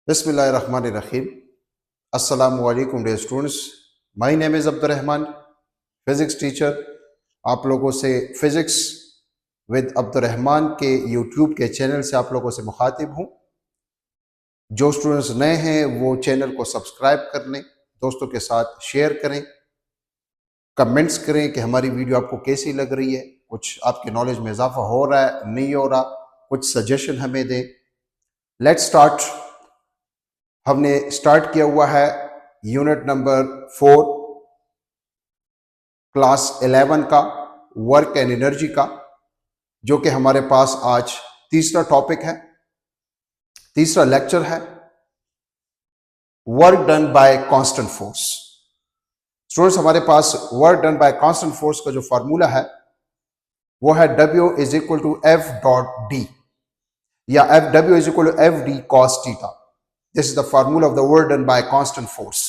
Bismillahirrahmanirrahim. Assalamu alaikum dear students. My name is Abdurrahman, physics teacher. आप लोगों से physics with Abdurrahman के YouTube के चैनल से आप लोगों से मुखातिब हूँ। जो स्टूडेंट्स नए हैं वो चैनल को सब्सक्राइब कर लें, दोस्तों के साथ शेयर करें, कमेंट्स करें कि हमारी वीडियो आपको कैसी लग रही है, कुछ आपके नॉलेज में इजाफा हो रहा है नहीं हो रहा, कुछ सजेशन हमें दें। Let's start. हमने स्टार्ट किया हुआ है यूनिट नंबर 4 क्लास 11 का वर्क एंड एनर्जी का, जो कि हमारे पास आज तीसरा टॉपिक है, तीसरा लेक्चर है, work done by constant force. Students, हमारे पास work done by constant force का जो फार्मूला है वो है W is equal to F dot d, या W is equal to FD cos theta. This is the formula of the work done by a constant force.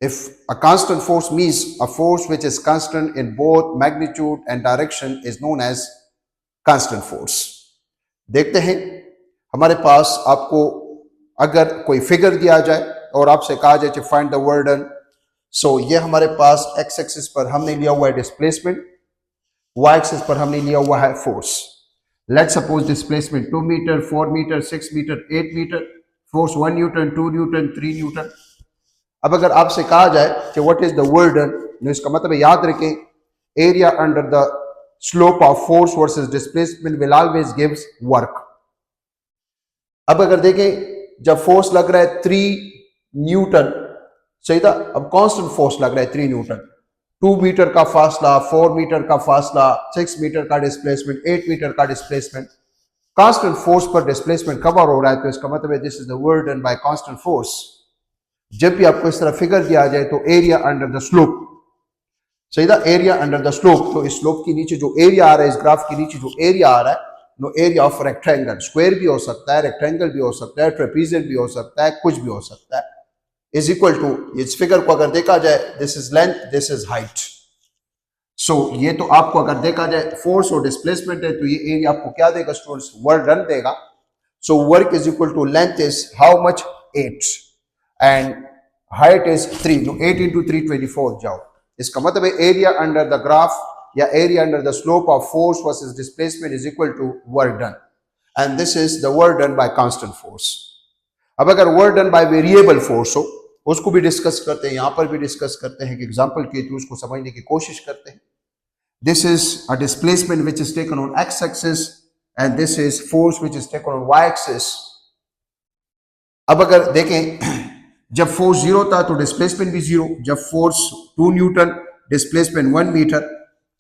If a constant force means a force which is constant in both magnitude and direction is known as constant force. देखते हैं, हमारे पास आपको अगर कोई figure दिया जाए और आपसे कहा जाए कि फाइंड द वर्क डन, सो ये हमारे पास एक्स एक्सिस पर हमने लिया हुआ है डिस्प्लेसमेंट, वाई एक्सिस पर हमने लिया हुआ है force. Let's suppose displacement 2 metre, 4 metre, 6 metre, 8 metre, force 1 newton, 2 newton, 3 newton. अब अगर आपसे कहा जाए कि what is the work done, इसका मतलब याद रखें area under the slope of force versus displacement will always gives work. अब अगर देखें जब फोर्स लग रहा है 3 न्यूटन, सही था, अब कांस्टेंट फोर्स लग रहा है 3 न्यूटन, 2 मीटर का फासला, 4 मीटर का फासला, 6 मीटर का डिस्प्लेसमेंट, 8 मीटर का डिस्प्लेसमेंट, कांस्टेंट फोर्स पर डिस्प्लेसमेंट कवर हो रहा है, तो इसका मतलब है this is the work done by constant force. जब भी आपको इस तरह फिगर दिया जाए तो एरिया अंडर द स्लोप, सही था, एरिया अंडर द स्लोप, तो इस स्लोप के नीचे जो एरिया आ रहा है, इस ग्राफ के नीचे जो एरिया आ रहा है, no area of rectangle, square भी हो सकता है, रेक्टेंगल भी हो सकता है, ट्रेपीजियम भी हो सकता है, कुछ भी हो सकता है, इज इक्वल टू, इस फिगर को अगर देखा जाए, this is length, this is height. So ये तो आपको अगर देखा जाए फोर्स और डिस्प्लेसमेंट है, तो ये एरिया आपको क्या देगा स्टूडेंट्स, वर्क डन देगा। So work is equal to length is how much, 8, and height is 3, no 8 into 3 24 जाओ। इसका मतलब है एरिया अंडर द ग्राफ या area under the slope of force versus displacement is equal to work done, and this is the work done by constant force. अब अगर work done by variable force हो, उसको भी discuss करते हैं, यहां पर भी डिस्कस करते हैं कि एग्जांपल के थ्रू उसको समझने की कोशिश करते हैं। This is a displacement which is taken on x-axis and this is force which is taken on y-axis. अब अगर देखें जब फोर्स 0 था तो डिस्प्लेसमेंट भी 0, जब force 2 newton, displacement 1 metre.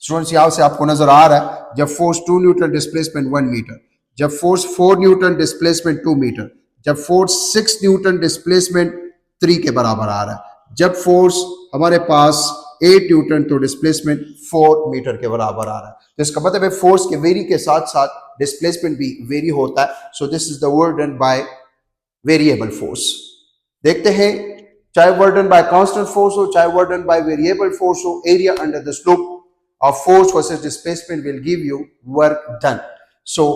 Students, यहां से आपको नजर आ रहा है जब फोर्स 2 न्यूटन, डिस्प्लेसमेंट 1 मीटर, जब फोर्स 4 न्यूटन, डिस्प्लेसमेंट 2 मीटर, जब फोर्स 6 न्यूटन, डिस्प्लेसमेंट 3 के बराबर आ रहा है, जब फोर्स हमारे पास 8 न्यूटन तो डिस्प्लेसमेंट 4 मीटर के बराबर आ रहा है। तो इसका मतलब है फोर्स के वेरी के साथ साथ डिस्प्लेसमेंट भी वेरी होता है। So this is the work done by variable force. देखते हैं, चाहे work done by constant force हो, चाहे work done by variable force हो, area under the slope of force versus displacement will give you work done. So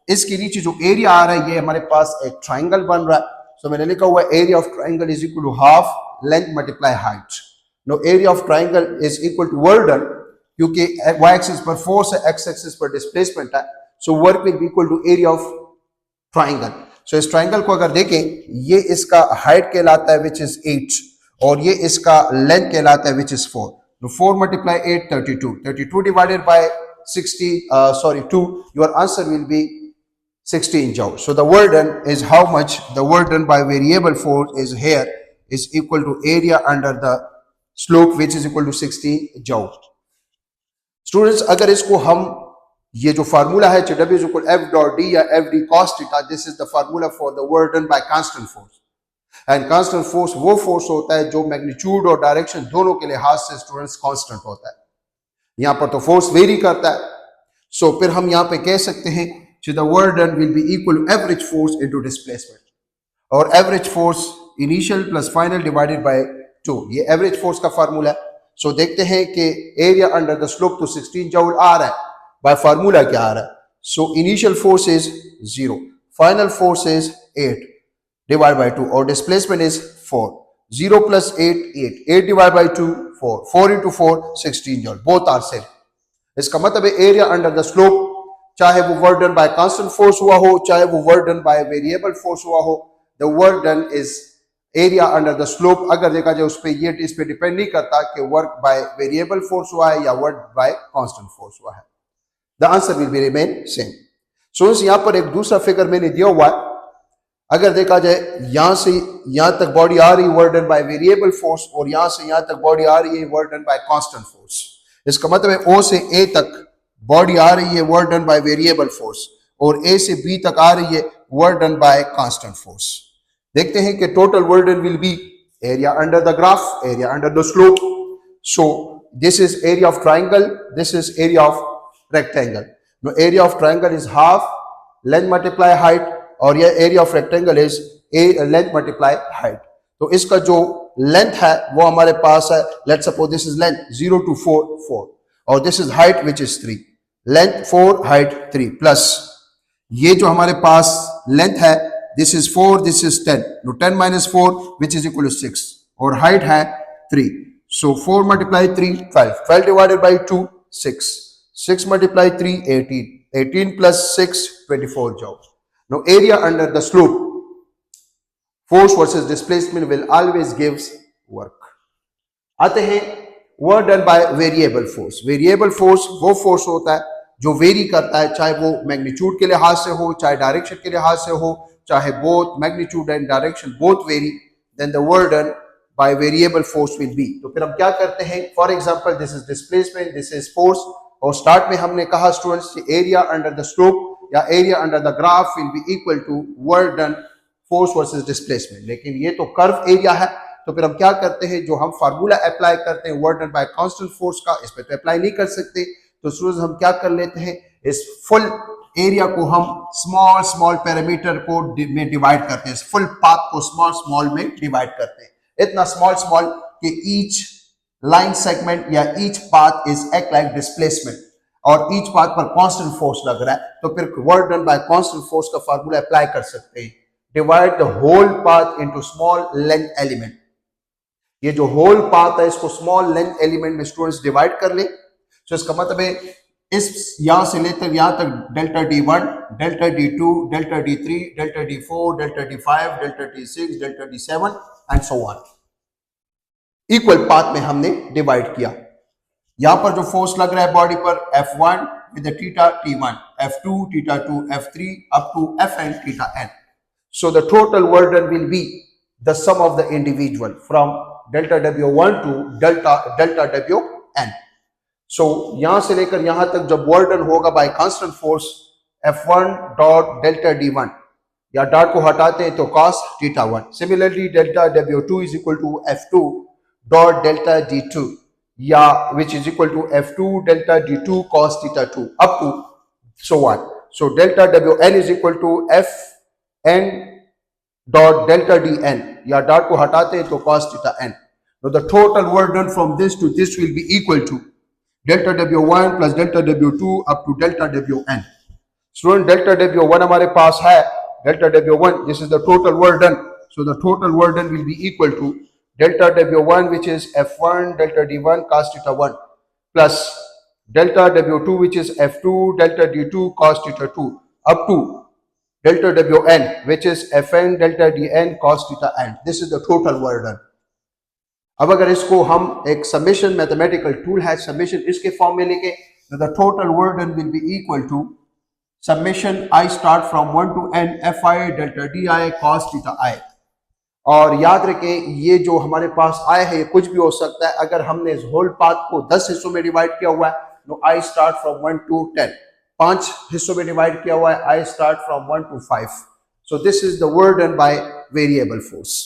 इसके नीचे जो area आ रहा है, ये हमारे पास एक ट्राइंगल बन रहा है। सो मैंने लिखा हुआ है area of triangle is equal to half length multiply height. No area of triangle is equal to work done, क्योंकि y एक्सिस पर फोर्स है, x एक्सिस पर डिस्प्लेसमेंट है, so work will be equal to area of triangle. So इस triangle को अगर देखें, ये इसका हाइट कहलाता है विच इज 8, और ये इसका लेंथ कहलाता है विच इज 4। तो 4 multiply 8 32, 32 divided by 2, your answer will B 16 joule. So the work done is how much? The work done by variable force is here is equal to area under the slope which is equal to 16 joule. Students, अगर इसको हम ये जो formula है W is equal to F dot D या FD cos theta, this is the formula for the work done by constant force. And constant force वो force होता है जो मैग्नीट्यूड और डायरेक्शन दोनों के लिहाज से स्टूडेंट्स कांस्टेंट होता है। यहां पर तो फोर्स वेरी करता है, सो फिर हम यहां पे कह सकते हैं so the work done will be equal to average force into displacement, और average force initial plus final divided by 2, ये average force का फार्मूला है। सो देखते हैं कि एरिया अंडर द स्लोप तो 16 जूल आ रहा है, बाय फार्मूला क्या आ रहा है? So initial force is 0, final force is 8, divide by 2 और displacement is 4. 0 plus 8 8, 8 divided by 2 4, 4 into 4 16 joule, both are same. इसका मतलब है एरिया अंडर द स्लोप, चाहे वो work done by constant force हुआ हो, चाहे वो work done by variable force हुआ हो, the work done is area under the slope. अगर देखा जाए उस पे ये इस पे डिपेंड नहीं करता कि वर्क बाय वेरिएबल फोर्स हुआ है या वर्क बाय कांस्टेंट फोर्स हुआ है. The answer will be remain same. So यहां पर एक दूसरा फिगर मैंने दिया हुआ है. अगर देखा जाए यहां से यहां तक बॉडी आ रही work done by variable force और यहां से यहां तक बॉडी आ रही है work done by constant force. इसका मतलब है ओ से ए तक बॉडी आ रही है work done by variable force और ए से बी तक आ रही है work done by constant force. देखते हैं कि total work done will be area under the graph, area under the slope. So this is area of triangle, this is area of rectangle. No area of triangle is half length multiply height और ये area of rectangle is length multiply height. तो इसका जो length है वो हमारे पास है, let's suppose this is length 0 to 4 4 और this is height which is 3. Length 4 height 3 plus ये जो हमारे पास लेंथ है this is 4 this is 10. No 10 minus 4 which is equal to 6 और हाइट है 3. सो 4 multiply 3 12, 12 divided by 2 6, 6 multiply 3 18, 18 plus 6 24 joule. Now area under the slope, force versus displacement will always gives work. आते हैं work done by variable force. Variable force वो force होता है जो very करता है, चाहे वो मैग्नीट्यूड के लिहाज से हो, चाहे डायरेक्शन के लिहाज से हो, चाहे both magnitude and direction both vary, then the work done by variable force will be. तो फिर हम क्या करते हैं, for example this is displacement, this is force और स्टार्ट में हमने कहा students area under the slope या area under the graph will be equal to work done force versus displacement. लेकिन ये तो कर्व एरिया है, तो फिर हम क्या करते हैं, जो हम फार्मूला अप्लाई करते हैं work done by constant force का, इस पे तो अप्लाई नहीं कर सकते. तो स्टूडेंट्स हम क्या कर लेते हैं, इस फुल एरिया को हम स्मॉल स्मॉल पैरामीटर को में डिवाइड करते हैं, इस फुल पाथ को स्मॉल स्मॉल में डिवाइड करते हैं. इतना स्मॉल स्मॉल कि ईच लाइन सेगमेंट या each path is act like displacement और ईच पाथ पर कांस्टेंट फोर्स लग रहा है. तो फिर work done by constant force का फार्मूला अप्लाई कर सकते हैं. Divide the whole path into small length element. ये जो होल पाथ है इसको स्मॉल लेंथ एलिमेंट में स्टूडेंट्स डिवाइड कर ले. तो इसका मतलब है इस यहां से लेकर यहां तक delta D1, delta D2, delta D3, delta D4, delta D5, delta D6, delta D7 and so on equal path में हमने डिवाइड किया. यहां पर जो फोर्स लग रहा है बॉडी पर F1 with theta T1, F2 theta 2, F3 up to Fn theta n. So the total work done will be the sum of the individual from delta W1 to delta Wn. So यहां से लेकर यहां तक जब work done होगा by constant force F1 dot delta D1 या dot को हटाते हैं तो cos theta 1. Similarly delta W2 is equal to F2 dot delta D2 या which is equal to F2 delta D2 cos theta 2 up to so on. So delta Wn is equal to Fn dot delta Dn या dot को हटाते हैं तो cos theta n. Now the total work done from this to this will be equal to delta W1 plus delta W2 up to delta Wn. Student delta W1 हमारे पास है, delta W1 this is the total work done. So the total work done will be equal to delta W1 which is F1 delta D1 cos theta 1 plus delta W2 which is F2 delta D2 cos theta 2 up to delta Wn which is Fn delta Dn cos theta n. This is the total work done. अब अगर इसको हम एक summation mathematical tool है, summation इसके form में लेके the total work done will be equal to summation I start from 1 to n fi delta di cos theta i. और याद रखें ये जो हमारे पास आय है ये कुछ भी हो सकता है. अगर हमने इस होल पाथ को 10 हिस्सों में डिवाइड किया हुआ है तो आई स्टार्ट फ्रॉम 1 to 10. 5 हिस्सों में डिवाइड किया हुआ है आई start from 1 to 5. So this is the work done by variable force.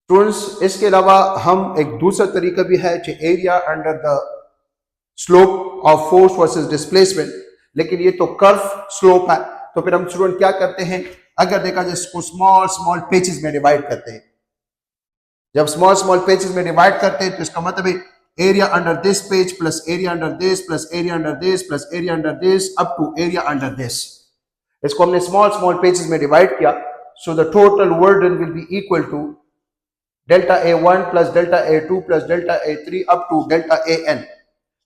Students इसके अलावा हम एक दूसरा तरीका भी है area under the slope of force versus displacement, लेकिन ये तो कर्व स्लोप है. तो फिर हम स्टूडेंट क्या करते हैं, अगर देखा जाए इसको स्मॉल स्मॉल पेचेस में डिवाइड करते हैं. जब स्मॉल स्मॉल पेचेस में डिवाइड करते हैं तो इसका मतलब है area under this patch plus area under this plus area under this plus area under this up to area under this. इसको हमने स्मॉल स्मॉल पेजेस में डिवाइड किया. So the total burden will be equal to delta A1 plus delta A2 plus delta A3 up to delta AN.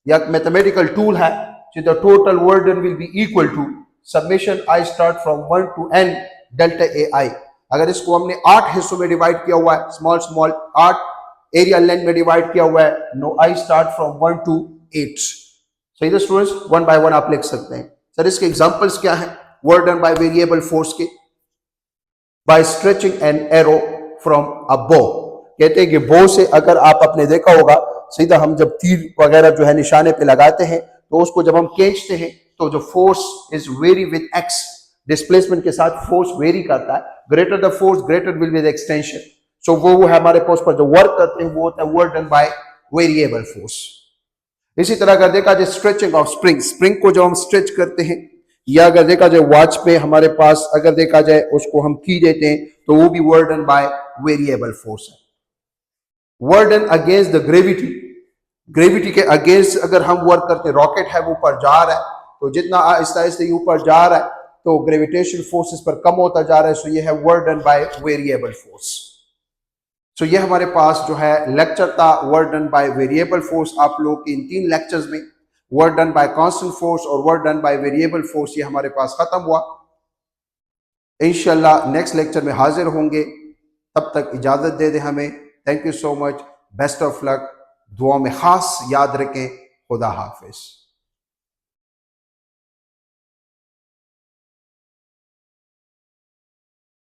या mathematical tool है. So the total burden will be equal to summation I start from 1 to n delta AI. अगर इसको हमने 8 हिस्सों में divide किया हुआ है, स्मॉल स्मॉल 8 एरिया लेंथ में डिवाइड किया हुआ है, no I start from 1 to 8. सही है स्टूडेंट्स, वन बाय वन आप लिख सकते हैं. सर इसके एग्जांपल्स क्या हैं burden by variable force के? by stretching an arrow from a bow. कहते हैं कि बो से अगर आप अपने देखा होगा सीधा हम जब तीर वगैरह जो है निशाने पे लगाते हैं तो उसको जब हम खींचते हैं तो जो force is vary with x, displacement के साथ फोर्स वेरी करता है. Greater the force greater will be the extension. So वो है हमारे पोस्ट पर जो वर्क करते हैं वो होता है work done by variable force. इसी तरह अगर देखा जाए स्ट्रेचिंग ऑफ स्प्रिंग, स्प्रिंग को जब हम स्ट्रेच करते हैं या अगर देखा जाए वॉच पे हमारे पास अगर देखा जाए उसको हम की देते हैं तो वो भी work done by variable force है. Work done against the gravity, gravity के अगेंस्ट अगर हम वर्क करते हैं, रॉकेट है वो ऊपर जा रहा है तो जितना आहिस्ता आहिस्ता ऊपर जा रहा है तो ग्रेविटेशनल फोर्सेस पर कम होता जा रहा है. सो ये है work done by variable force. So ये हमारे पास जो है लेक्चर था work done by variable force. आप लोग के इन 3 लेक्चर्स में work done by constant force और work done by variable force ये हमारे पास खत्म हुआ. इंशाल्लाह नेक्स्ट लेक्चर में हाजिर होंगे. तब तक इजाजत दे दें हमें. Thank you so much. Best of luck. दुआ में खास याद रखें. खुदा हाफिज.